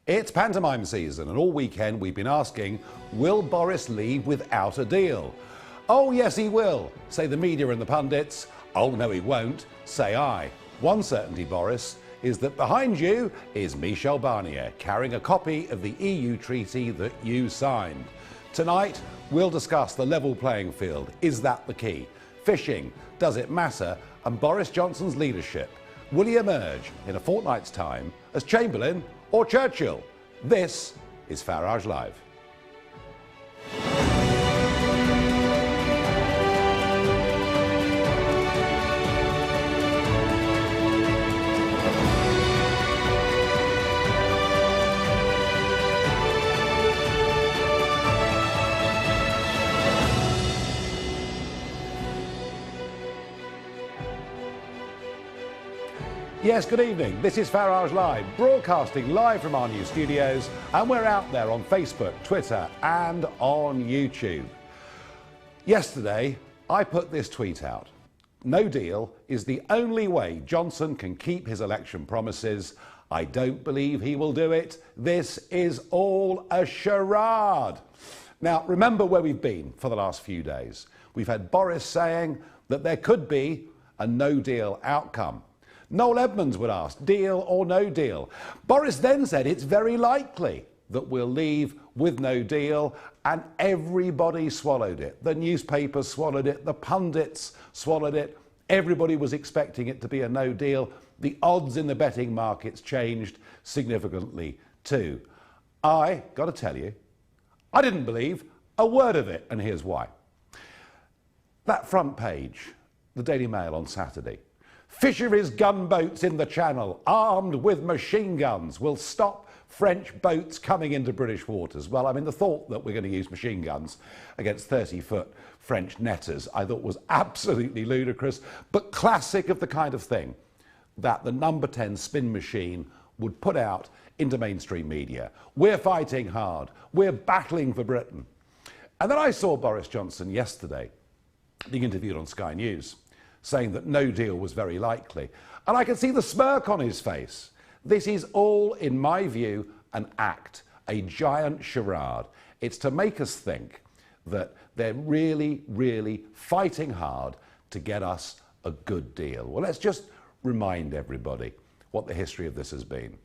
It's pantomime season, and all weekend we've been asking, will Boris leave without a deal? Oh yes he will, say the media and the pundits. Oh no he won't, say I. One certainty, Boris, is that behind you is Michel Barnier, carrying a copy of the EU treaty that you signed. Tonight, we'll discuss the level playing field. Is that the key? Fishing, does it matter? And Boris Johnson's leadership. Will he emerge in a fortnight's time as Chamberlain or Churchill? This is Farage Live. Yes, good evening. This is Farage Live, broadcasting live from our new studios, and we're out there on Facebook, Twitter, and on YouTube. Yesterday, I put this tweet out. No deal is the only way Johnson can keep his election promises. I don't believe he will do it. This is all a charade. Now, remember where we've been for the last few days. We've had Boris saying that there could be a no-deal outcome. Noel Edmonds would ask, deal or no deal? Boris then said it's very likely that we'll leave with no deal, and everybody swallowed it. The newspapers swallowed it, the pundits swallowed it. Everybody was expecting it to be a no deal. The odds in the betting markets changed significantly too. I got to tell you, I didn't believe a word of it, and here's why. That front page, the Daily Mail on Saturday. Fisheries gunboats in the Channel, armed with machine guns, will stop French boats coming into British waters. Well, I mean, the thought that we're going to use machine guns against 30-foot French netters, I thought was absolutely ludicrous, but classic of the kind of thing that the number 10 spin machine would put out into mainstream media. We're fighting hard. We're battling for Britain. And then I saw Boris Johnson yesterday being interviewed on Sky News, saying that no deal was very likely. And I can see the smirk on his face. This is all, in my view, an act, a giant charade. It's to make us think that they're really, really fighting hard to get us a good deal. Well, let's just remind everybody what the history of this has been.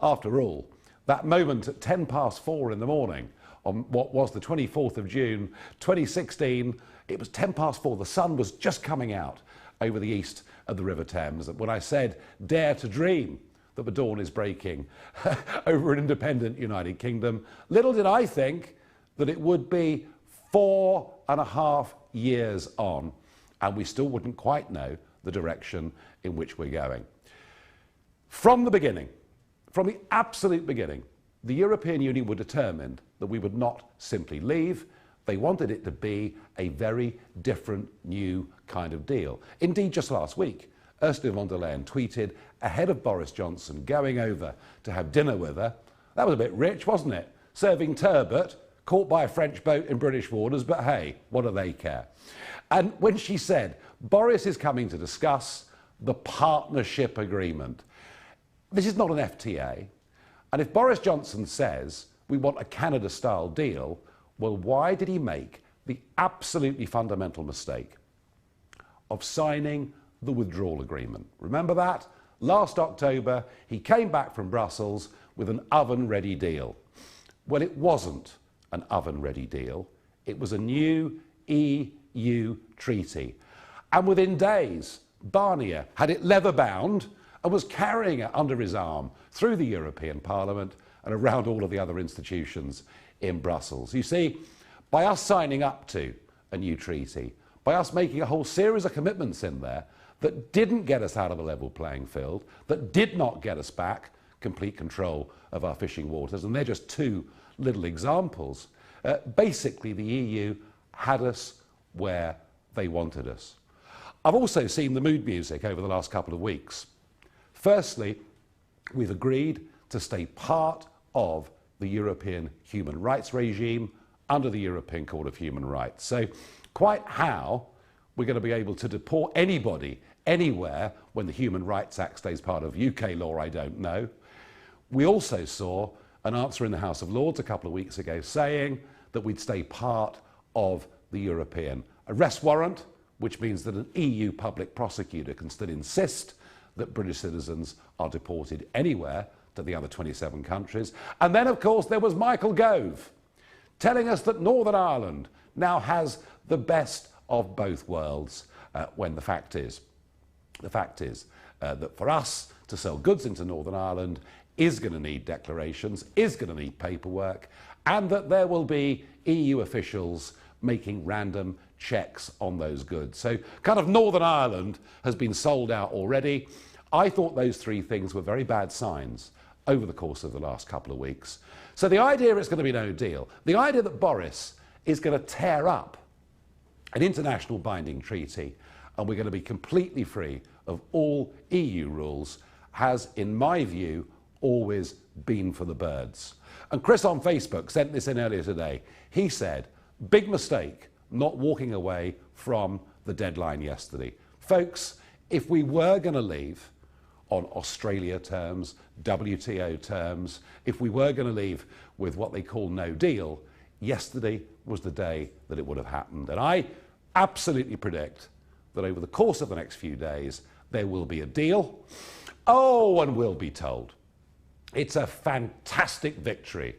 After all, that moment at 4:10 in the morning on what was the 24th of June, 2016, it was 4:10, the sun was just coming out over the east of the River Thames, when I said, dare to dream that the dawn is breaking over an independent United Kingdom. Little did I think that it would be 4.5 years on, and we still wouldn't quite know the direction in which we're going. From the beginning, from the absolute beginning, the European Union were determined that we would not simply leave. They wanted it to be a very different, new kind of deal. Indeed, just last week, Ursula von der Leyen tweeted ahead of Boris Johnson going over to have dinner with her. That was a bit rich, wasn't it? Serving turbot, caught by a French boat in British waters, but hey, what do they care? And when she said, Boris is coming to discuss the partnership agreement. This is not an FTA. And if Boris Johnson says we want a Canada-style deal, well, why did he make the absolutely fundamental mistake of signing the withdrawal agreement? Remember that? Last October, he came back from Brussels with an oven-ready deal. Well, it wasn't an oven-ready deal. It was a new EU treaty. And within days, Barnier had it leather-bound and was carrying it under his arm through the European Parliament and around all of the other institutions in Brussels. You see, by us signing up to a new treaty, by us making a whole series of commitments in there that didn't get us out of a level playing field, that did not get us back complete control of our fishing waters, and they're just two little examples, basically the EU had us where they wanted us. I've also seen the mood music over the last couple of weeks. Firstly, we've agreed to stay part of the European human rights regime under the European Court of Human Rights. So quite how we're going to be able to deport anybody anywhere when the Human Rights Act stays part of UK law, I don't know. We also saw an answer in the House of Lords a couple of weeks ago saying that we'd stay part of the European arrest warrant, which means that an EU public prosecutor can still insist that British citizens are deported anywhere to the other 27 countries. And then, of course, there was Michael Gove telling us that Northern Ireland now has the best of both worlds, when the fact is that for us to sell goods into Northern Ireland is going to need declarations, is going to need paperwork, and that there will be EU officials making random checks on those goods. So kind of Northern Ireland has been sold out already. I thought those three things were very bad signs over the course of the last couple of weeks. So the idea it's going to be no deal, the idea that Boris is going to tear up an international binding treaty and we're going to be completely free of all EU rules has, in my view, always been for the birds. And Chris on Facebook sent this in earlier today. He said, big mistake not walking away from the deadline yesterday. Folks, if we were going to leave on Australia terms, WTO terms, if we were going to leave with what they call no deal, yesterday was the day that it would have happened. And I absolutely predict that over the course of the next few days, there will be a deal. Oh, and we'll be told it's a fantastic victory,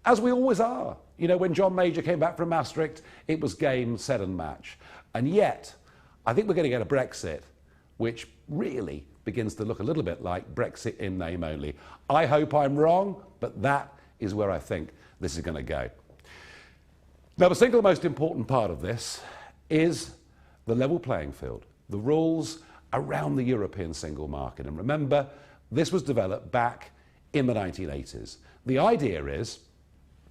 as we always are. You know, when John Major came back from Maastricht, it was game, set and match. And yet, I think we're going to get a Brexit which really begins to look a little bit like Brexit in name only. I hope I'm wrong, but that is where I think this is going to go. Now, the single most important part of this is the level playing field, the rules around the European single market. And remember, this was developed back in the 1980s. The idea is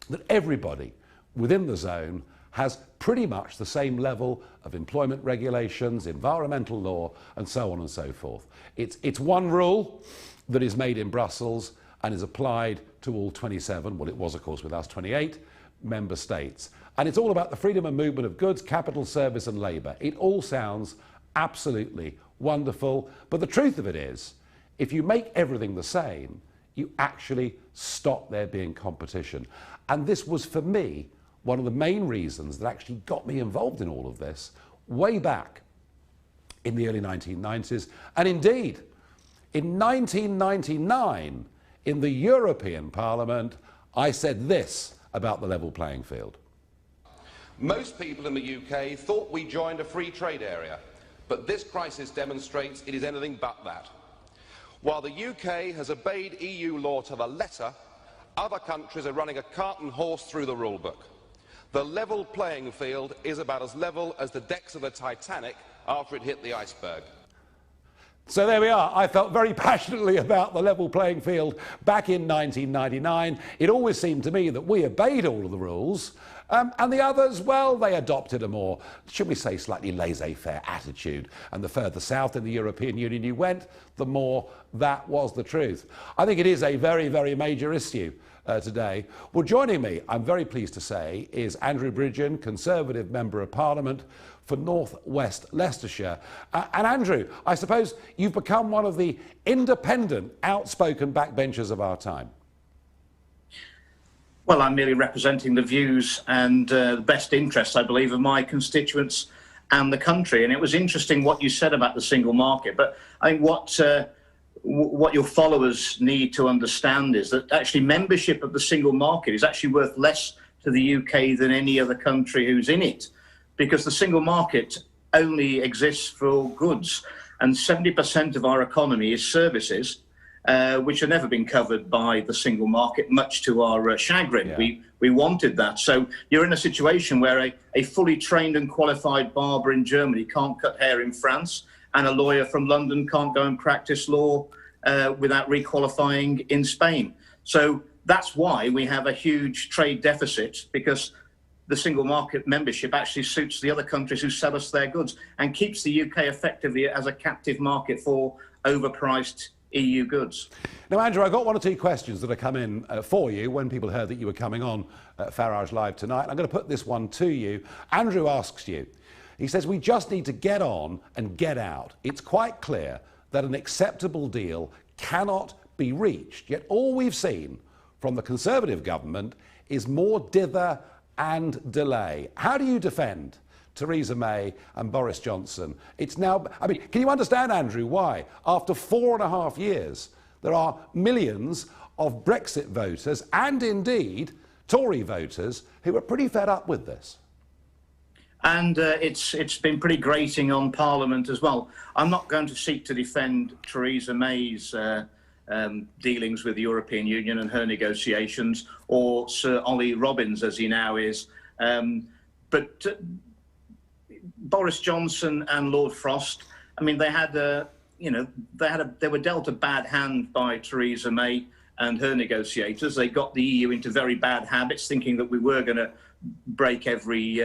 that everybody within the zone has pretty much the same level of employment regulations, environmental law, and so on and so forth. It's one rule that is made in Brussels and is applied to all 27, well, it was, of course, with us, 28 member states. And it's all about the freedom of movement of goods, capital, service, and labour. It all sounds absolutely wonderful, but the truth of it is, if you make everything the same, you actually stop there being competition. And this was, for me, one of the main reasons that actually got me involved in all of this way back in the early 1990s. And indeed, in 1999, in the European Parliament, I said this about the level playing field. Most people in the UK thought we joined a free trade area, but this crisis demonstrates it is anything but that. While the UK has obeyed EU law to the letter, other countries are running a cart and horse through the rule book. The level playing field is about as level as the decks of the Titanic after it hit the iceberg. So there we are. I felt very passionately about the level playing field back in 1999. It always seemed to me that we obeyed all of the rules, and the others, well, they adopted a more, should we say, slightly laissez-faire attitude. And the further south in the European Union you went, the more that was the truth. I think it is a very, very major issue today. Well, joining me, I'm very pleased to say, is Andrew Bridgen, Conservative Member of Parliament for North West Leicestershire. And Andrew, I suppose you've become one of the independent, outspoken backbenchers of our time. Well, I'm merely representing the views and the best interests, I believe, of my constituents and the country. And it was interesting what you said about the single market. But I think what your followers need to understand is that actually membership of the single market is actually worth less to the UK than any other country who's in it, because the single market only exists for goods, and 70% of our economy is services, which have never been covered by the single market, much to our chagrin. Yeah. We wanted that. So you're in a situation where a fully trained and qualified barber in Germany can't cut hair in France, and a lawyer from London can't go and practice law without requalifying in Spain. So that's why we have a huge trade deficit, because the single market membership actually suits the other countries who sell us their goods and keeps the UK effectively as a captive market for overpriced EU goods. Now, Andrew, I got one or two questions that have come in for you when people heard that you were coming on Farage Live tonight. I'm going to put this one to you. Andrew asks you, he says, we just need to get on and get out. It's quite clear that an acceptable deal cannot be reached, yet all we've seen from the Conservative government is more dither and delay. How do you defend Theresa May and Boris Johnson? It's now, I mean, can you understand, Andrew, why after 4.5 years there are millions of Brexit voters and indeed Tory voters who are pretty fed up with this? And it's been pretty grating on Parliament as well. I'm not going to seek to defend Theresa May's dealings with the European Union and her negotiations, or Sir Ollie Robbins, as he now is. But Boris Johnson and Lord Frost, I mean, they were dealt a bad hand by Theresa May and her negotiators. They got the EU into very bad habits, thinking that we were going to break every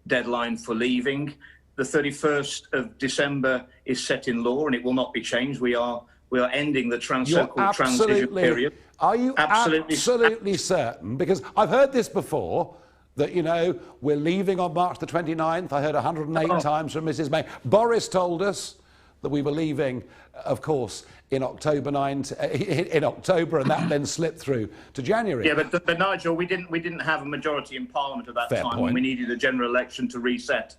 deadline for leaving. The 31st of December is set in law, and it will not be changed. We are ending the so-called transition period. Are you absolutely certain? Because I've heard this before, that, you know, we're leaving on March the 29th. I heard 108 times from Mrs May. Boris told us that we were leaving, of course, in October, and that then slipped through to January. Yeah, but Nigel, we didn't have a majority in Parliament at that Fair time. point. We needed a general election to reset.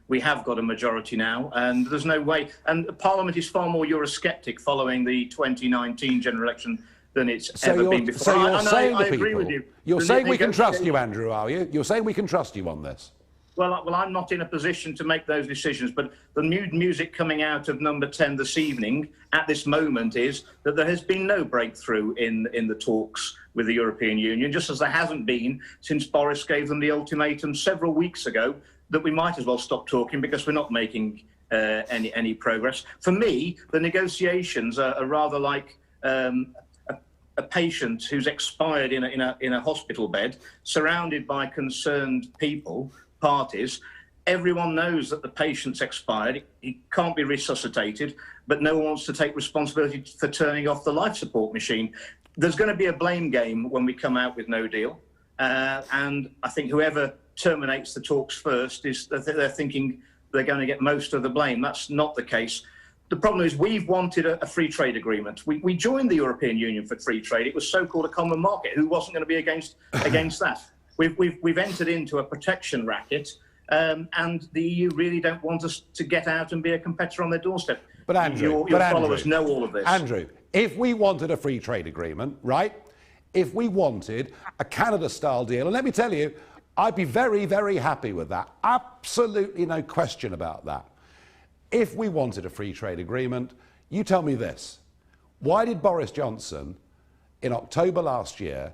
We have got a majority now, and there's no way. And Parliament is far more Eurosceptic following the 2019 general election than it's ever been before. So you're saying I agree with you. You're saying we can trust you, Andrew, are you? You're saying we can trust you on this? Well, I'm not in a position to make those decisions, but the music coming out of Number 10 this evening at this moment is that there has been no breakthrough in the talks with the European Union, just as there hasn't been since Boris gave them the ultimatum several weeks ago that we might as well stop talking because we're not making any progress. For me, the negotiations are rather like a patient who's expired in a hospital bed, surrounded by concerned parties. Everyone knows that the patient's expired. He can't be resuscitated, but no one wants to take responsibility for turning off the life support machine. There's going to be a blame game when we come out with no deal. And I think whoever terminates the talks first they're thinking they're going to get most of the blame. That's not the case. The problem is we've wanted a free trade agreement. We joined the European Union for free trade. It was so-called a common market. Who wasn't going to be against that? We've entered into a protection racket, and the EU really don't want us to get out and be a competitor on their doorstep. But Andrew, your followers know all of this. Andrew, if we wanted a free trade agreement, right? If we wanted a Canada-style deal, and let me tell you, I'd be very, very happy with that. Absolutely no question about that. If we wanted a free trade agreement, you tell me this. Why did Boris Johnson, in October last year,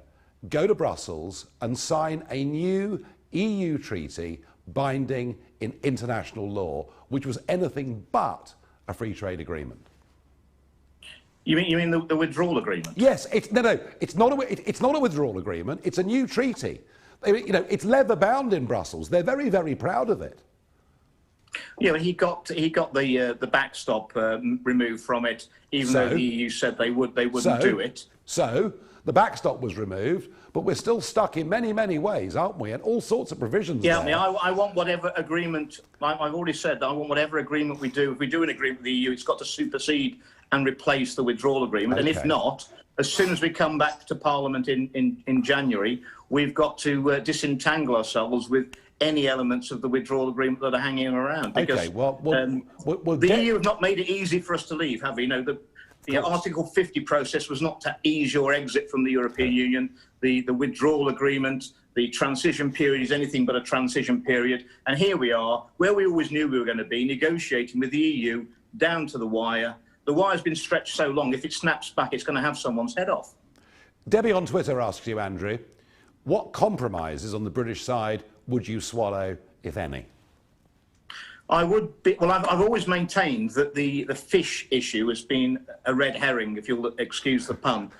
go to Brussels and sign a new EU treaty binding in international law, which was anything but a free trade agreement? You mean the withdrawal agreement? Yes, it's not a withdrawal agreement. It's a new treaty. You know, it's leather bound in Brussels. They're very, very proud of it. Yeah, he got the backstop removed from it, even though the EU said they wouldn't do it. So the backstop was removed, but we're still stuck in many, many ways, aren't we? And all sorts of provisions. Yeah, there. I mean, I want whatever agreement. I've already said that I want whatever agreement we do. If we do an agreement with the EU, it's got to supersede and replace the withdrawal agreement. Okay. And if not, as soon as we come back to Parliament in January, we've got to disentangle ourselves with any elements of the withdrawal agreement that are hanging around. Because okay, well, the EU have not made it easy for us to leave, have we? You know, the Article 50 process was not to ease your exit from the European Union. The withdrawal agreement, the transition period is anything but a transition period. And here we are, where we always knew we were going to be, negotiating with the EU down to the wire. The wire's been stretched so long, if it snaps back, it's going to have someone's head off. Debbie on Twitter asks you, Andrew, what compromises on the British side would you swallow, if any? I would be, well, I've always maintained that the fish issue has been a red herring, if you'll excuse the pun.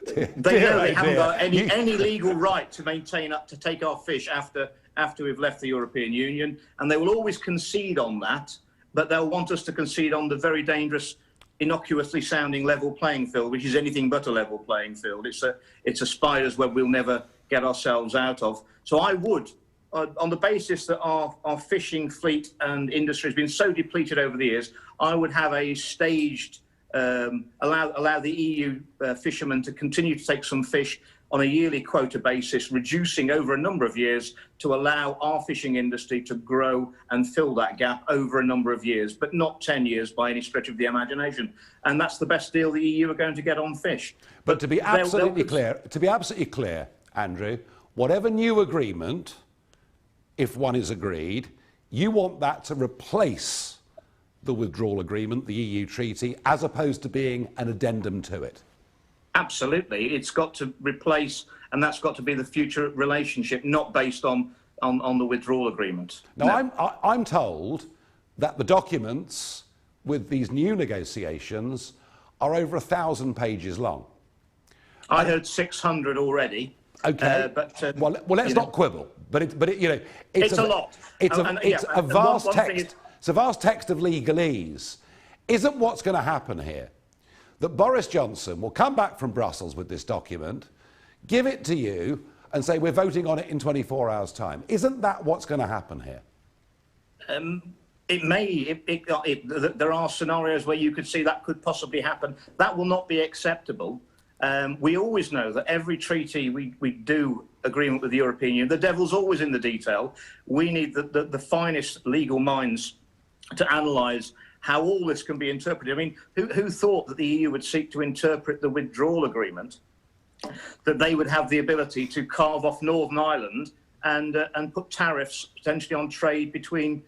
They know they haven't got any legal right to take our fish after we've left the European Union, and they will always concede on that, but they'll want us to concede on the very dangerous, innocuously sounding level playing field, which is anything but a level playing field. It's a spider's web we'll never get ourselves out of. So I would, on the basis that our fishing fleet and industry has been so depleted over the years, I would have a staged allow the EU fishermen to continue to take some fish on a yearly quota basis, reducing over a number of years to allow our fishing industry to grow and fill that gap over a number of years, but not 10 years by any stretch of the imagination. And that's the best deal the EU are going to get on fish. But to be absolutely clear, Andrew, whatever new agreement, if one is agreed, you want that to replace the withdrawal agreement, the EU treaty, as opposed to being an addendum to it. Absolutely, it's got to replace, and that's got to be the future relationship, not based on the withdrawal agreement. Now, no. I'm told that the documents with these new negotiations are over 1,000 pages long. I heard 600 already. Okay, well, let's not quibble. But it's a lot. It's a vast text. It's a vast text of legalese. Isn't what's going to happen here that Boris Johnson will come back from Brussels with this document, give it to you, and say we're voting on it in 24 hours' time? Isn't that what's going to happen here? It may. There are scenarios where you could see that could possibly happen. That will not be acceptable. We always know that every treaty we do agreement with the European Union, the devil's always in the detail. We need the finest legal minds to analyse how all this can be interpreted. I mean, who thought that the EU would seek to interpret the withdrawal agreement, that they would have the ability to carve off Northern Ireland and put tariffs potentially on trade between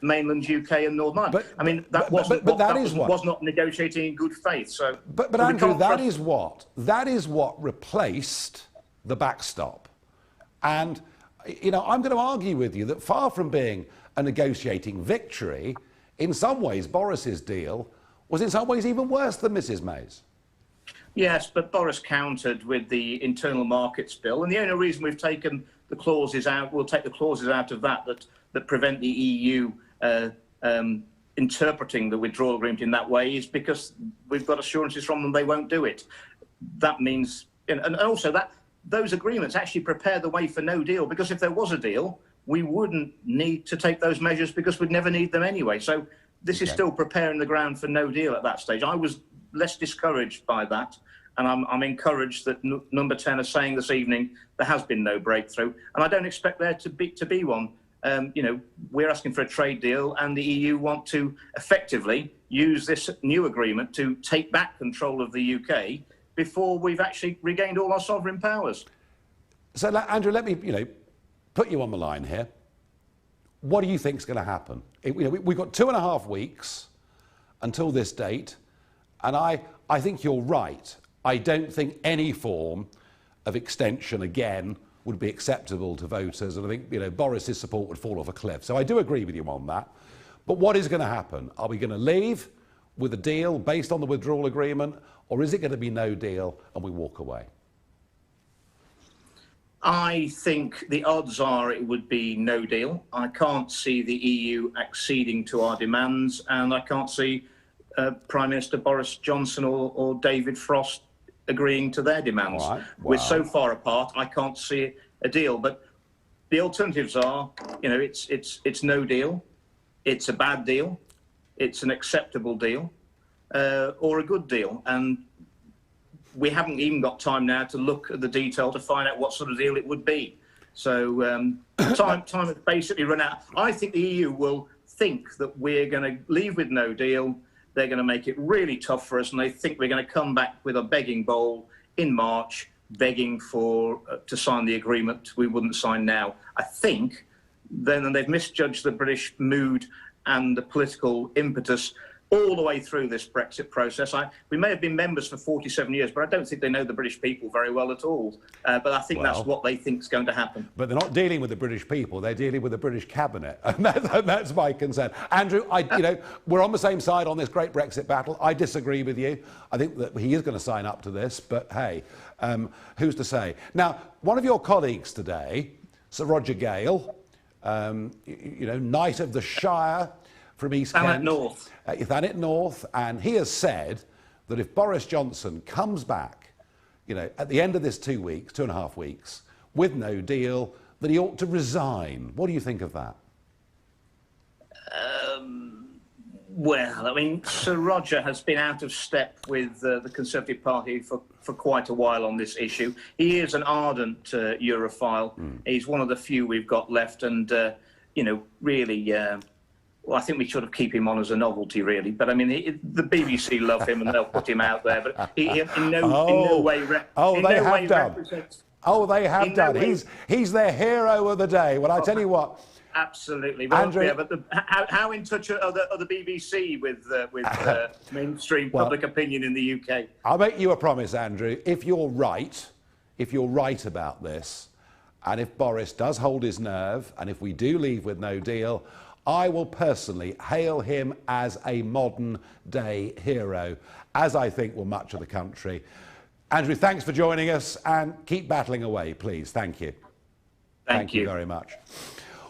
mainland UK and Northern Ireland? I mean, that was not negotiating in good faith. So, but Andrew, that is what replaced the backstop. And I'm going to argue with you that far from being a negotiating victory, in some ways, Boris's deal was in some ways even worse than Mrs May's. Yes, but Boris countered with the internal markets bill, and the only reason we've taken the clauses out, we'll take the clauses out of that prevent the EU interpreting the withdrawal agreement in that way, is because we've got assurances from them they won't do it. That means, and also that those agreements actually prepare the way for no deal, because if there was a deal, we wouldn't need to take those measures because we'd never need them anyway. So this is still preparing the ground for no deal at that stage. I was less discouraged by that, and I'm encouraged that number 10 are saying this evening there has been no breakthrough, and I don't expect there to be one. We're asking for a trade deal, and the EU want to effectively use this new agreement to take back control of the UK before we've actually regained all our sovereign powers. So, Andrew, let me, put you on the line here. What do you think is going to happen? We've got 2.5 weeks until this date, and I think you're right. I don't think any form of extension again would be acceptable to voters, and I think Boris's support would fall off a cliff. So I do agree with you on that. But what is going to happen? Are we going to leave with a deal based on the withdrawal agreement, or is it going to be no deal and we walk away? I think the odds are it would be no deal. I can't see the EU acceding to our demands, and I can't see Prime Minister Boris Johnson or David Frost agreeing to their demands. Right. Wow. We're so far apart, I can't see a deal. But the alternatives are, it's no deal, it's a bad deal, it's an acceptable deal, or a good deal. And we haven't even got time now to look at the detail to find out what sort of deal it would be. So time has basically run out. I think the EU will think that we're going to leave with no deal. They're going to make it really tough for us, and they think we're going to come back with a begging bowl in March, begging to sign the agreement we wouldn't sign now. I think then they've misjudged the British mood and the political impetus all the way through this Brexit process. We may have been members for 47 years, but I don't think they know the British people very well at all. But I think that's what they think is going to happen. But they're not dealing with the British people, they're dealing with the British cabinet. And that's my concern. Andrew, we're on the same side on this great Brexit battle. I disagree with you. I think that he is going to sign up to this, but hey, who's to say? Now, one of your colleagues today, Sir Roger Gale, Knight of the Shire, from East Kent, Thanet North, and he has said that if Boris Johnson comes back, at the end of this 2.5 weeks, with no deal, that he ought to resign. What do you think of that? Well, I mean, Sir Roger has been out of step with the Conservative Party for quite a while on this issue. He is an ardent Europhile. He's one of the few we've got left, and, you know, really, well, I think we should have keep him on as a novelty, really. But, I mean, the BBC love him and they'll put him out there. But he in no way represents... Oh, they have done. He's their hero of the day. Well, I tell you what... Absolutely. Well, Andrew, yeah, but how in touch are the BBC with mainstream public opinion in the UK? I'll make you a promise, Andrew. If you're right about this, and if Boris does hold his nerve, and if we do leave with no deal, I will personally hail him as a modern-day hero, as I think will much of the country. Andrew, thanks for joining us, and keep battling away, please. Thank you. Thank you very much.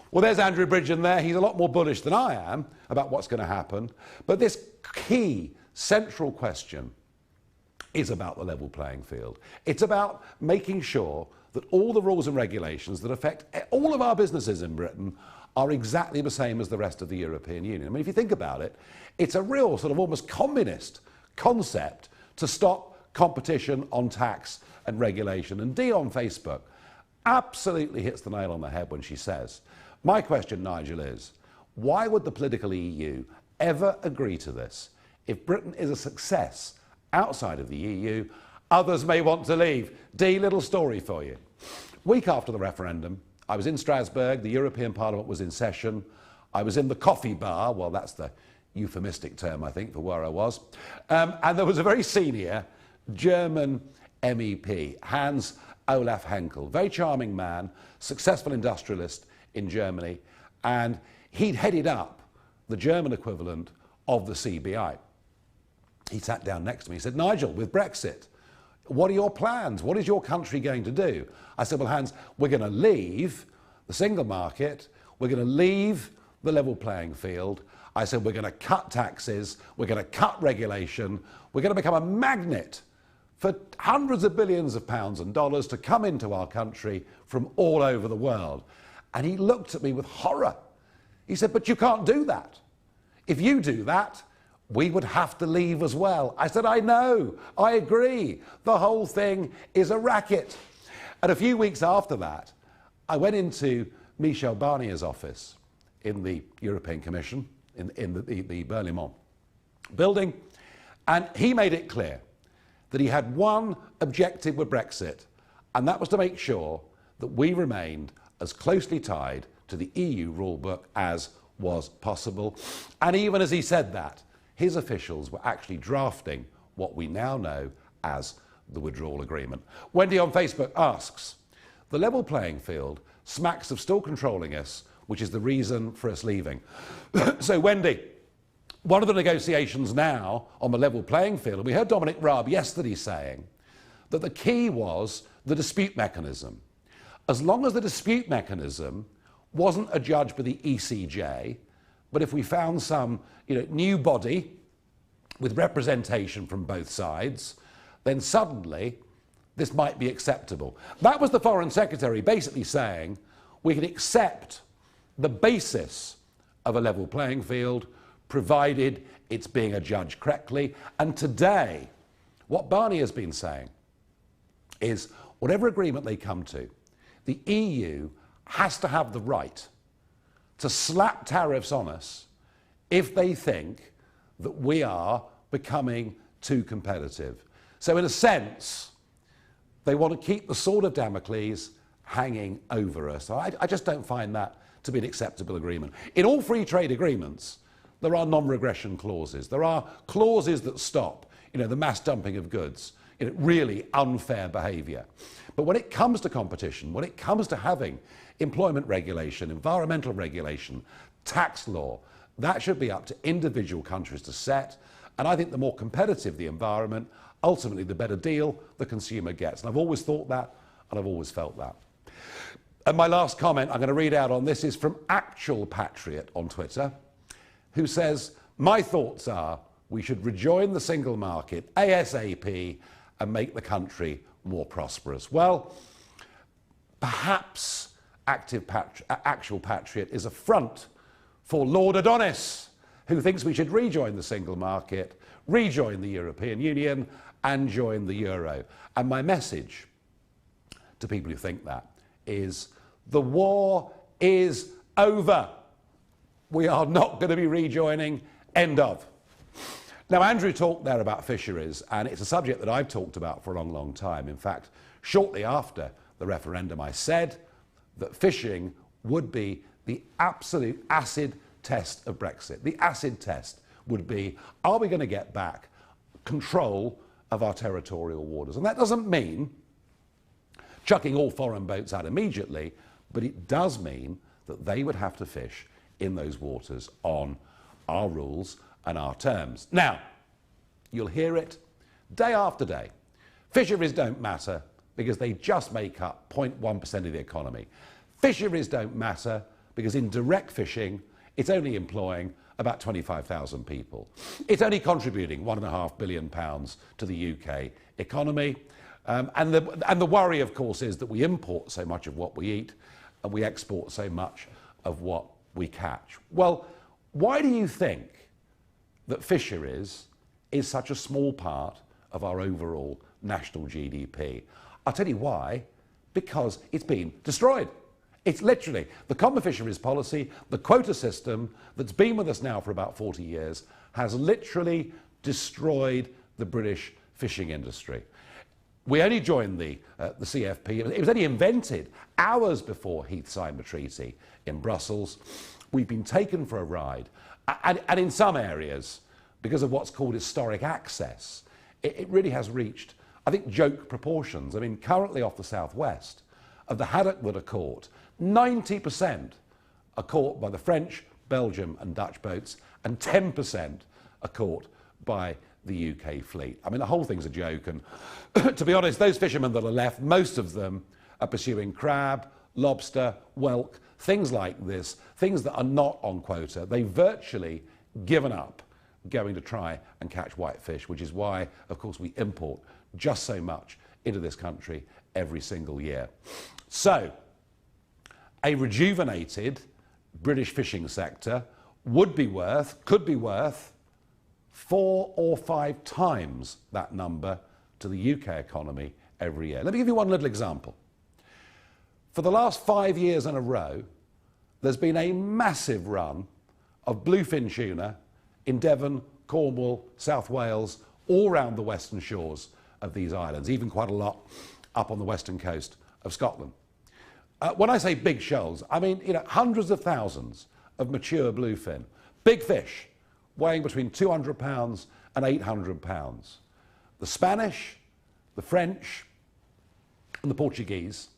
Well, there's Andrew Bridgen there. He's a lot more bullish than I am about what's going to happen. But this key central question is about the level playing field. It's about making sure that all the rules and regulations that affect all of our businesses in Britain are exactly the same as the rest of the European Union. I mean, if you think about it, it's a real sort of almost communist concept to stop competition on tax and regulation. And Dee on Facebook absolutely hits the nail on the head when she says, my question, Nigel, is why would the political EU ever agree to this? If Britain is a success outside of the EU, others may want to leave. Dee, little story for you. Week after the referendum, I was in Strasbourg, the European Parliament was in session. I was in the coffee bar, well, that's the euphemistic term, I think, for where I was. And there was a very senior German MEP, Hans Olaf Henkel, very charming man, successful industrialist in Germany, and he'd headed up the German equivalent of the CBI. He sat down next to me. He said, Nigel, with Brexit, what are your plans? What is your country going to do? I said, well, Hans, we're going to leave the single market. We're going to leave the level playing field. I said, we're going to cut taxes. We're going to cut regulation. We're going to become a magnet for hundreds of billions of pounds and dollars to come into our country from all over the world. And he looked at me with horror. He said, but you can't do that. If you do that, we would have to leave as well. I said, I know, I agree. The whole thing is a racket. And a few weeks after that, I went into Michel Barnier's office in the European Commission, in the Berlaymont building, and he made it clear that he had one objective with Brexit, and that was to make sure that we remained as closely tied to the EU rulebook as was possible. And even as he said that, his officials were actually drafting what we now know as the withdrawal agreement. Wendy on Facebook asks, the level playing field smacks of still controlling us, which is the reason for us leaving. So Wendy, one of the negotiations now on the level playing field, and we heard Dominic Raab yesterday saying that the key was the dispute mechanism. As long as the dispute mechanism wasn't adjudged by the ECJ, but if we found some new body with representation from both sides, then suddenly this might be acceptable. That was the Foreign Secretary basically saying we can accept the basis of a level playing field provided it's being adjudged correctly. And today, what Barnier has been saying is whatever agreement they come to, the EU has to have the right to slap tariffs on us if they think that we are becoming too competitive. So in a sense, they want to keep the sword of Damocles hanging over us. I just don't find that to be an acceptable agreement. In all free trade agreements, there are non-regression clauses. There are clauses that stop, the mass dumping of goods, really unfair behaviour. But when it comes to competition, when it comes to having employment regulation, environmental regulation, tax law, that should be up to individual countries to set. And I think the more competitive the environment, ultimately the better deal the consumer gets. And I've always thought that, and I've always felt that. And my last comment I'm going to read out on this is from Actual Patriot on Twitter, who says, my thoughts are we should rejoin the single market ASAP and make the country more prosperous. Well, perhaps Actual Patriot is a front for Lord Adonis, who thinks we should rejoin the single market, rejoin the European Union, and join the euro. And my message to people who think that is the war is over. We are not going to be rejoining. End of. Now, Andrew talked there about fisheries, and it's a subject that I've talked about for a long, long time. In fact, shortly after the referendum, I said that fishing would be the absolute acid test of Brexit. The acid test would be, are we going to get back control of our territorial waters? And that doesn't mean chucking all foreign boats out immediately, but it does mean that they would have to fish in those waters on our rules and our terms. Now, you'll hear it day after day. Fisheries don't matter because they just make up 0.1% of the economy. Fisheries don't matter because in direct fishing, it's only employing about 25,000 people. It's only contributing £1.5 billion to the UK economy. And the worry, of course, is that we import so much of what we eat and we export so much of what we catch. Well, why do you think that fisheries is such a small part of our overall national GDP? I'll tell you why. Because it's been destroyed. It's literally the common fisheries policy, the quota system that's been with us now for about 40 years, has literally destroyed the British fishing industry. We only joined the CFP. It was only invented hours before Heath signed the treaty in Brussels. We've been taken for a ride. And in some areas, because of what's called historic access, it really has reached, I think, joke proportions. I mean, currently off the southwest, of the haddock that are caught, 90% are caught by the French, Belgium and Dutch boats, and 10% are caught by the UK fleet. I mean, the whole thing's a joke, and to be honest, those fishermen that are left, most of them are pursuing crab, lobster, whelk, things like this, things that are not on quota. They've virtually given up going to try and catch whitefish, which is why, of course, we import just so much into this country every single year. So, a rejuvenated British fishing sector could be worth 4 or 5 times that number to the UK economy every year. Let me give you one little example. For the last 5 years in a row, there's been a massive run of bluefin tuna in Devon, Cornwall, South Wales, all round the western shores of these islands, even quite a lot up on the western coast of Scotland. When I say big shoals, I mean, hundreds of thousands of mature bluefin, big fish, weighing between 200 pounds and 800 pounds. The Spanish, the French, and the Portuguese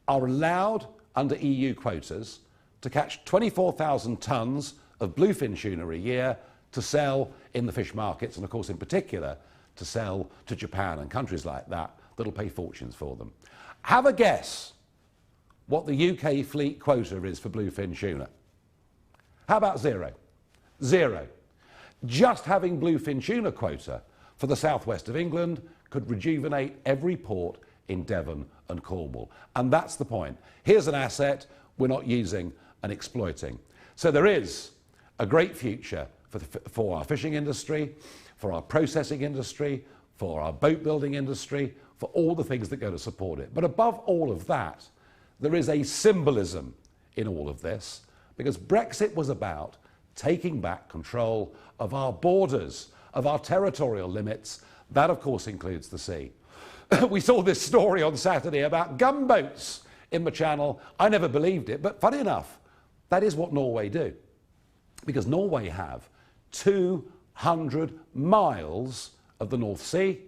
are allowed under EU quotas to catch 24,000 tonnes of bluefin tuna a year to sell in the fish markets, and of course in particular to sell to Japan and countries like that that'll pay fortunes for them. Have a guess what the UK fleet quota is for bluefin tuna. How about zero? Zero. Just having bluefin tuna quota for the southwest of England could rejuvenate every port in Devon and Cornwall. And that's the point. Here's an asset we're not using and exploiting. So there is a great future for our fishing industry, for our processing industry, for our boat building industry, for all the things that go to support it. But above all of that, there is a symbolism in all of this, because Brexit was about taking back control of our borders, of our territorial limits. That, of course, includes the sea. We saw this story on Saturday about gunboats in the Channel. I never believed it, but funny enough, that is what Norway do. Because Norway have 200 miles of the North Sea,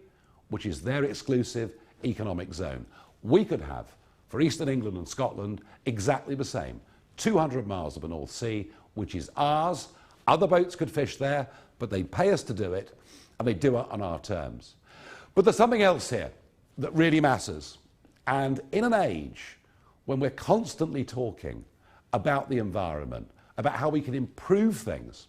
which is their exclusive economic zone. We could have, for Eastern England and Scotland, exactly the same. 200 miles of the North Sea, which is ours. Other boats could fish there, but they pay us to do it, and they do it on our terms. But there's something else here that really matters. And in an age when we're constantly talking about the environment, about how we can improve things,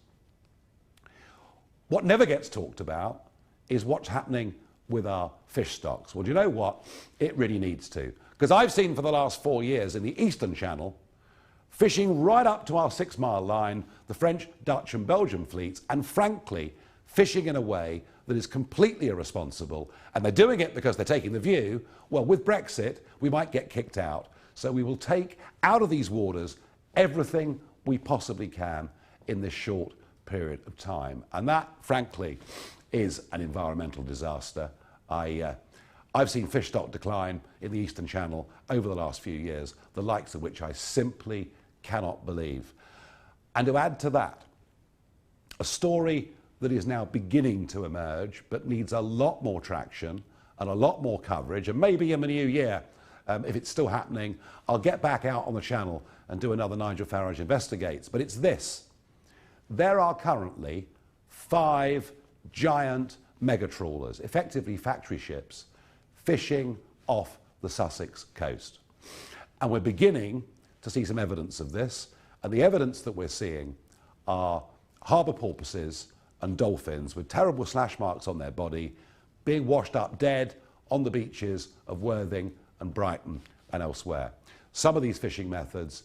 what never gets talked about is what's happening with our fish stocks. Well, do you know what? It really needs to. Because I've seen for the last 4 years in the Eastern Channel fishing right up to our 6 mile line, the French, Dutch and Belgian fleets, and frankly, fishing in a way that is completely irresponsible. And they're doing it because they're taking the view, well, with Brexit, we might get kicked out. So we will take out of these waters everything we possibly can in this short period of time. And that, frankly, is an environmental disaster. I've seen fish stock decline in the Eastern Channel over the last few years, the likes of which I simply cannot believe. And to add to that, a story that is now beginning to emerge but needs a lot more traction and a lot more coverage, and maybe in the new year, if it's still happening, I'll get back out on the channel and do another Nigel Farage Investigates. But it's this. There are currently 5 giant mega trawlers, effectively factory ships, fishing off the Sussex coast. And we're beginning to see some evidence of this. And the evidence that we're seeing are harbour porpoises and dolphins with terrible slash marks on their body being washed up dead on the beaches of Worthing and Brighton and elsewhere. Some of these fishing methods,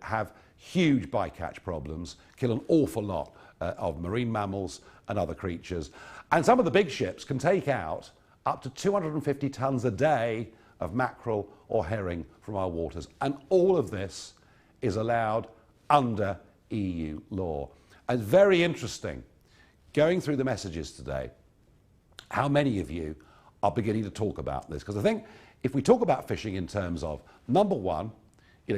have huge bycatch problems, kill an awful lot of marine mammals and other creatures. And some of the big ships can take out up to 250 tonnes a day of mackerel or herring from our waters. And all of this is allowed under EU law. And very interesting, going through the messages today, how many of you are beginning to talk about this? Because I think if we talk about fishing in terms of, number one,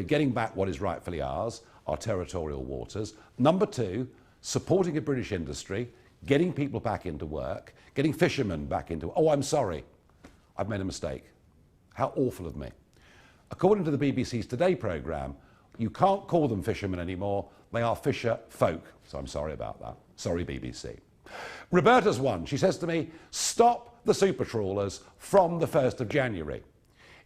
getting back what is rightfully ours, our territorial waters. Number two, supporting a British industry, getting people back into work, getting fishermen back into, oh, I'm sorry, I've made a mistake. How awful of me. According to the BBC's Today programme, you can't call them fishermen anymore, they are fisher folk. So I'm sorry about that. Sorry, BBC. Roberta's one. She says to me, stop the super trawlers from the 1st of January.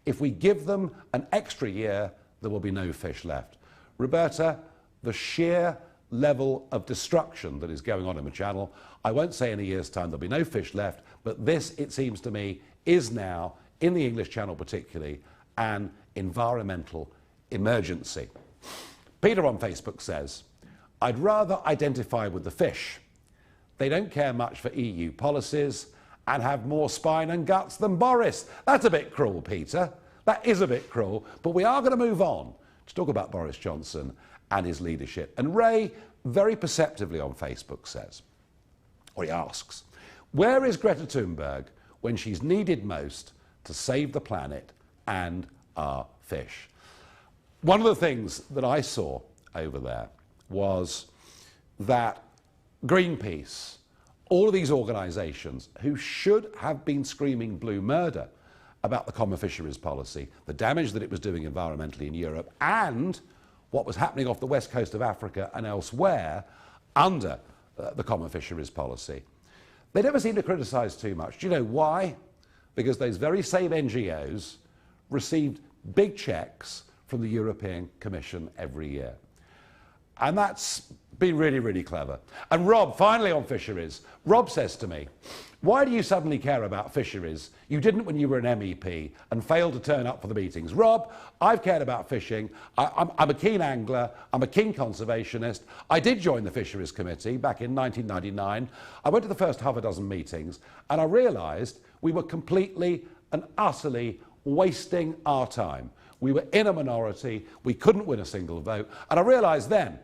If we give them an extra year, there will be no fish left. Roberta, the sheer level of destruction that is going on in the Channel, I won't say in a year's time there'll be no fish left, but this, it seems to me, is now, in the English Channel particularly, an environmental emergency. Peter on Facebook says, I'd rather identify with the fish. They don't care much for EU policies and have more spine and guts than Boris. That's a bit cruel, Peter. That is a bit cruel, but we are going to move on to talk about Boris Johnson and his leadership. And Ray, very perceptively on Facebook, says, or he asks, where is Greta Thunberg when she's needed most to save the planet and our fish? One of the things that I saw over there was that Greenpeace, all of these organisations who should have been screaming blue murder about the common fisheries policy, the damage that it was doing environmentally in Europe, and what was happening off the west coast of Africa and elsewhere under the common fisheries policy, they never seem to criticise too much. Do you know why? Because those very same NGOs received big cheques from the European Commission every year. And that's been really, really clever. And Rob, finally on fisheries, Rob says to me, why do you suddenly care about fisheries? You didn't when you were an MEP and failed to turn up for the meetings. Rob, I've cared about fishing. I'm a keen angler. I'm a keen conservationist. I did join the Fisheries Committee back in 1999. I went to the first half a dozen meetings and I realised we were completely and utterly wasting our time. We were in a minority. We couldn't win a single vote. And I realised then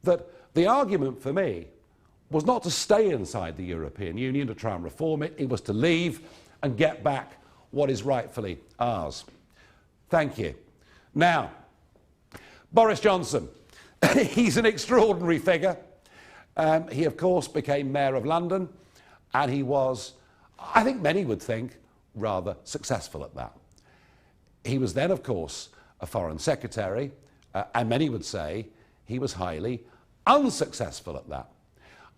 that the argument for me was not to stay inside the European Union to try and reform it. It was to leave and get back what is rightfully ours. Thank you. Now, Boris Johnson. He's an extraordinary figure. He, of course, became Mayor of London, and he was, I think many would think, rather successful at that. He was then, of course, a Foreign Secretary, and many would say he was highly unsuccessful at that.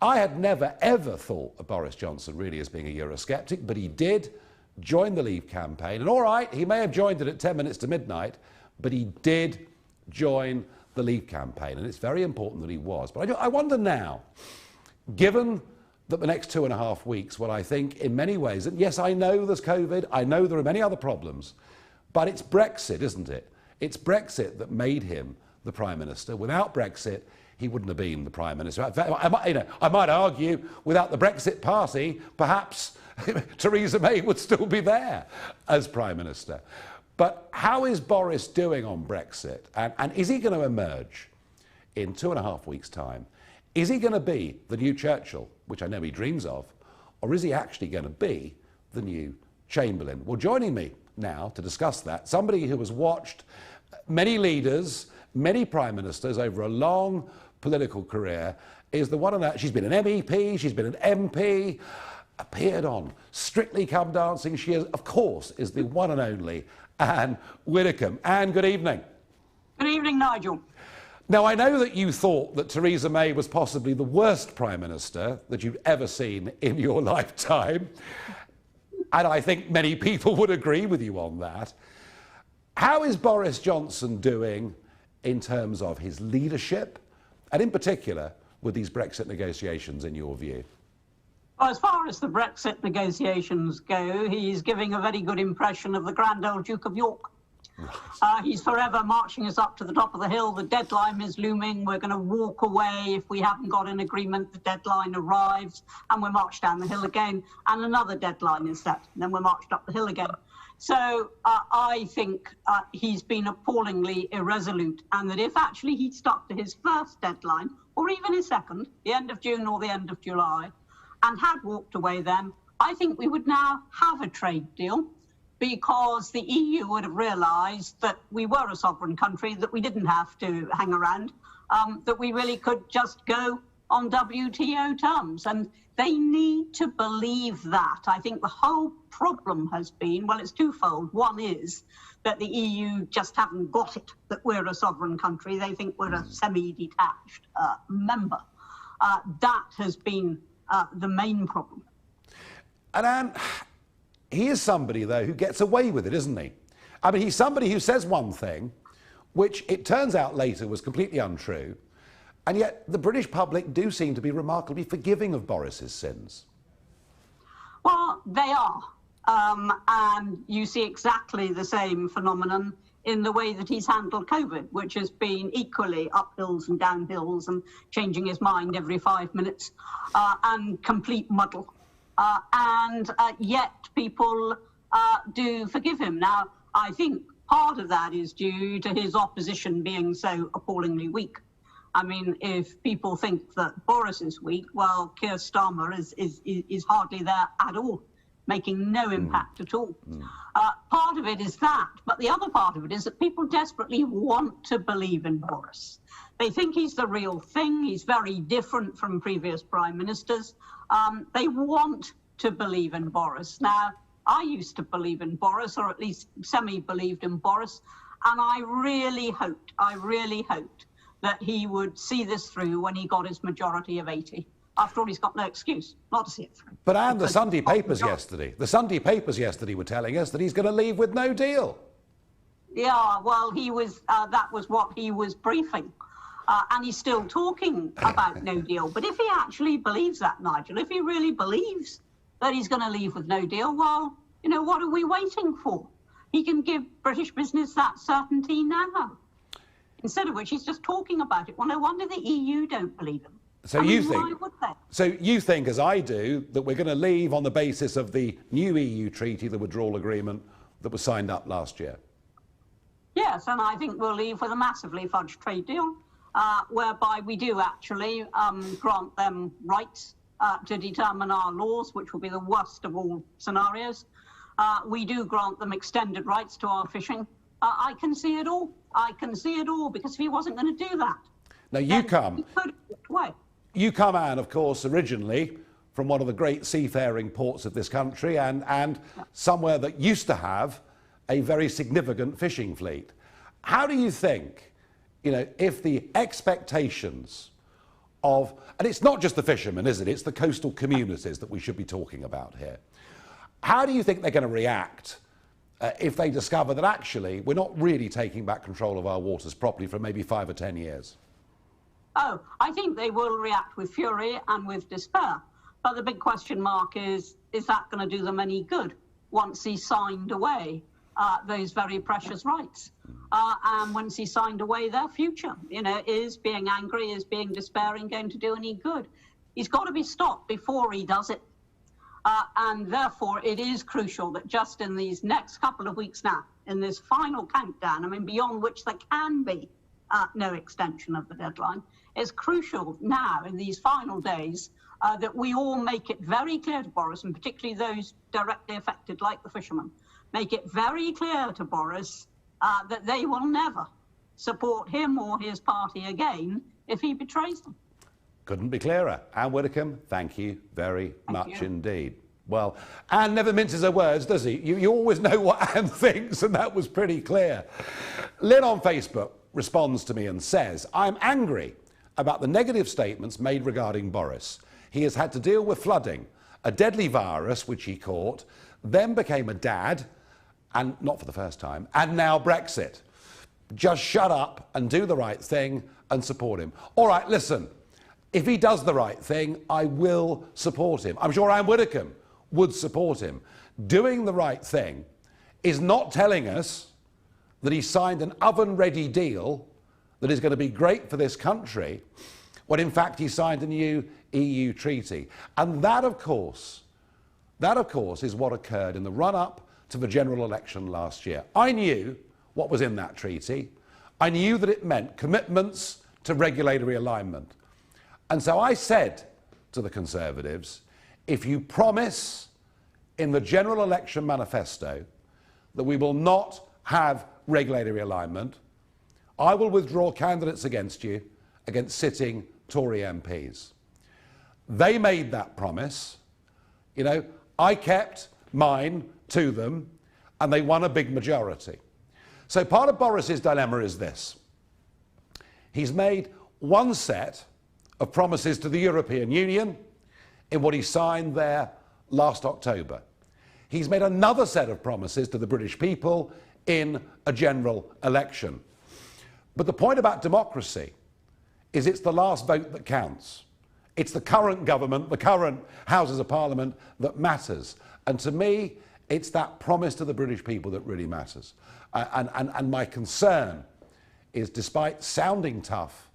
I had never, ever thought of Boris Johnson really as being a Eurosceptic, but he did join the Leave campaign. And all right, he may have joined it at 10 minutes to midnight, but he did join the Leave campaign. And it's very important that he was. But I wonder now, given that the next 2.5 weeks, well, I think in many ways, and yes, I know there's COVID, I know there are many other problems, but it's Brexit, isn't it? It's Brexit that made him the Prime Minister. Without Brexit, he wouldn't have been the Prime Minister. In fact, I might argue, without the Brexit Party, perhaps Theresa May would still be there as Prime Minister. But how is Boris doing on Brexit? And is he going to emerge in 2.5 weeks' time? Is he going to be the new Churchill, which I know he dreams of, or is he actually going to be the new Chamberlain? Well, joining me now to discuss that, somebody who has watched many leaders, many prime ministers over a long political career, is the one and that. She's been an MEP, she's been an MP, appeared on Strictly Come Dancing. She, is, of course, is the one and only Anne Widdecombe. Anne, good evening. Good evening, Nigel. Now, I know that you thought that Theresa May was possibly the worst Prime Minister that you'd ever seen in your lifetime. And I think many people would agree with you on that. How is Boris Johnson doing in terms of his leadership, and in particular with these Brexit negotiations, in your view? Well, as far as the Brexit negotiations go, he's giving a very good impression of the Grand Old Duke of York. Right. He's forever marching us up to the top of the hill. The deadline is looming. We're going to walk away if we haven't got an agreement. The deadline arrives and we're marched down the hill again. And another deadline is set. And then we're marched up the hill again. So I think he's been appallingly irresolute, and that if actually he'd stuck to his first deadline, or even his second, the end of June or the end of July, and had walked away then, I think we would now have a trade deal, because the EU would have realised that we were a sovereign country, that we didn't have to hang around, that we really could just go on WTO terms. And they need to believe that. I think the whole problem has been, well, it's twofold. One is that the EU just haven't got it, that we're a sovereign country. They think we're a semi-detached member. That has been the main problem. And Anne, he is somebody, though, who gets away with it, isn't he? I mean, he's somebody who says one thing, which it turns out later was completely untrue, and yet the British public do seem to be remarkably forgiving of Boris's sins. Well, they are. And you see exactly the same phenomenon in the way that he's handled COVID, which has been equally uphills and downhills and changing his mind every 5 minutes, and complete muddle. And yet people do forgive him. Now, I think part of that is due to his opposition being so appallingly weak. I mean, if people think that Boris is weak, well, Keir Starmer is hardly there at all, making no impact at all. Part of it is that, but the other part of it is that people desperately want to believe in Boris. They think he's the real thing. He's very different from previous prime ministers. They want to believe in Boris. Now, I used to believe in Boris, or at least semi-believed in Boris, and I really hoped that he would see this through when he got his majority of 80. After all, he's got no excuse not to see it through. But Anne, the Sunday papers yesterday were telling us that he's going to leave with no deal. Yeah, well, he was. That was what he was briefing. And he's still talking about no deal. But if he actually believes that, Nigel, if he really believes that he's going to leave with no deal, well, you know, what are we waiting for? He can give British business that certainty now. Instead of which he's just talking about it. Well, no wonder the EU don't believe him. So why would they? So you think, as I do, that we're going to leave on the basis of the new EU treaty, the withdrawal agreement that was signed up last year? Yes, and I think we'll leave with a massively fudged trade deal, whereby we do actually grant them rights to determine our laws, which will be the worst of all scenarios. We do grant them extended rights to our fishing. I can see it all. I can see it all, because if he wasn't going to do that, now you come, Anne, of course, originally from one of the great seafaring ports of this country, and somewhere that used to have a very significant fishing fleet. How do you think, you know, if the expectations of, and it's not just the fishermen, is it? It's the coastal communities that we should be talking about here. How do you think they're going to react if they discover that actually we're not really taking back control of our waters properly for maybe 5 or 10 years? Oh, I think they will react with fury and with despair. But the big question mark is that going to do them any good once he's signed away? those very precious rights. And once he signed away their future, is being angry, is being despairing going to do any good? He's got to be stopped before he does it. And therefore, it is crucial that just in these next couple of weeks now, in this final countdown, I mean, beyond which there can be no extension of the deadline, it's crucial now in these final days that we all make it very clear to Boris, and particularly those directly affected, like the fishermen, make it very clear to Boris that they will never support him or his party again if he betrays them. Couldn't be clearer. Anne Widdecombe, thank you very much indeed. Well, Anne never minces her words, does he? You always know what Anne thinks, and that was pretty clear. Lynn on Facebook responds to me and says, I'm angry about the negative statements made regarding Boris. He has had to deal with flooding, a deadly virus which he caught, then became a dad, and not for the first time, and now Brexit. Just shut up and do the right thing and support him. All right, listen. If he does the right thing, I will support him. I'm sure Anne Widdecombe would support him. Doing the right thing is not telling us that he signed an oven-ready deal that is going to be great for this country, when in fact he signed a new EU treaty. And that, of course, is what occurred in the run-up to the general election last year. I knew what was in that treaty. I knew that it meant commitments to regulatory alignment. And so I said to the Conservatives, if you promise in the general election manifesto that we will not have regulatory alignment, I will withdraw candidates against you, against sitting Tory MPs. They made that promise. I kept mine to them, and they won a big majority. So part of Boris's dilemma is this. He's made one set of promises to the European Union in what he signed there last October. He's made another set of promises to the British people in a general election. But the point about democracy is it's the last vote that counts. It's the current government, the current Houses of Parliament that matters. And to me, it's that promise to the British people that really matters. And my concern is, despite sounding tough,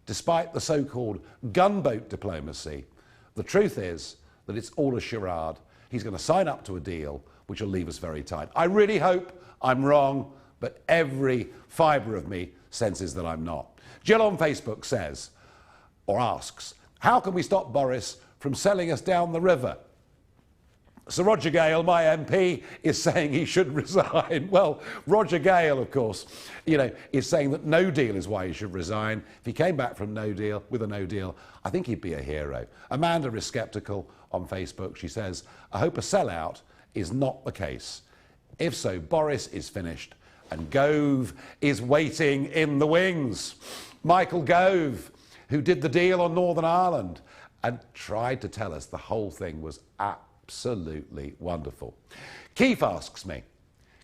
despite the so-called gunboat diplomacy, the truth is that it's all a charade. He's going to sign up to a deal which will leave us very tight. I really hope I'm wrong, but every fibre of me senses that I'm not. Jill on Facebook says, or asks, how can we stop Boris from selling us down the river? Sir Roger Gale, my MP, is saying he should resign. Well, Roger Gale, of course, is saying that no deal is why he should resign. If he came back from no deal, with a no deal, I think he'd be a hero. Amanda is sceptical on Facebook. She says, I hope a sellout is not the case. If so, Boris is finished and Gove is waiting in the wings. Michael Gove, who did the deal on Northern Ireland and tried to tell us the whole thing was absolutely wonderful. Keith asks me,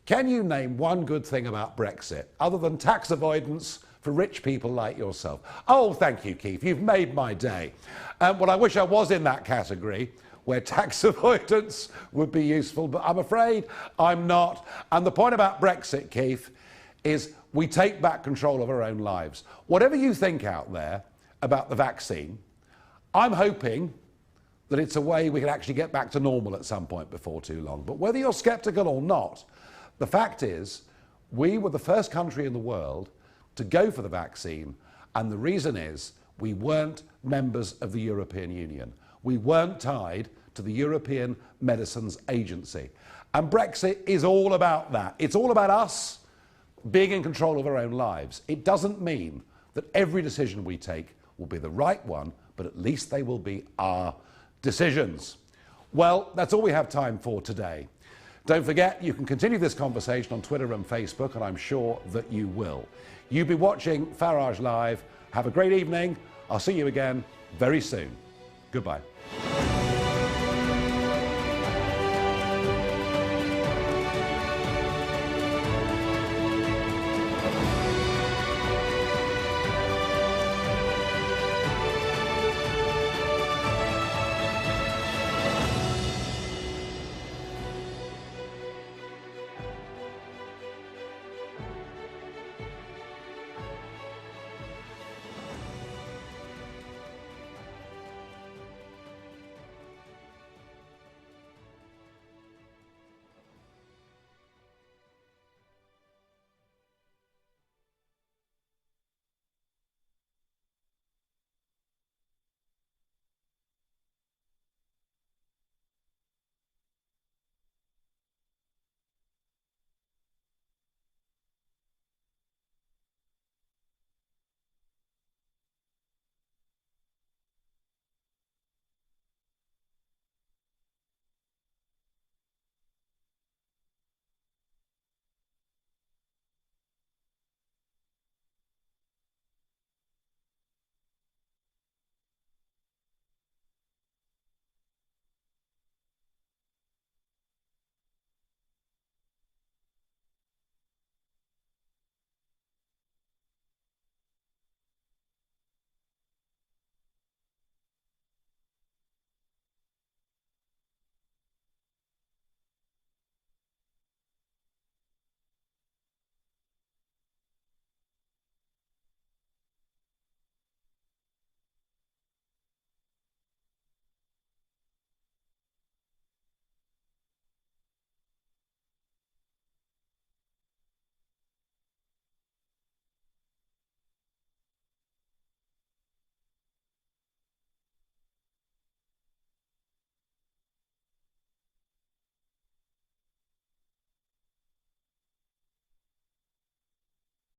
can you name one good thing about Brexit other than tax avoidance for rich people like yourself? Oh, thank you, Keith. You've made my day. Well, I wish I was in that category where tax avoidance would be useful, but I'm afraid I'm not. And the point about Brexit, Keith, is we take back control of our own lives. Whatever you think out there about the vaccine, I'm hoping that it's a way we can actually get back to normal at some point before too long. But whether you're sceptical or not, the fact is we were the first country in the world to go for the vaccine, and the reason is we weren't members of the European Union. We weren't tied to the European Medicines Agency. And Brexit is all about that. It's all about us being in control of our own lives. It doesn't mean that every decision we take will be the right one, but at least they will be our decisions. Well, that's all we have time for today. Don't forget, you can continue this conversation on Twitter and Facebook, and I'm sure that you will. You've been watching Farage Live. Have a great evening. I'll see you again very soon. Goodbye.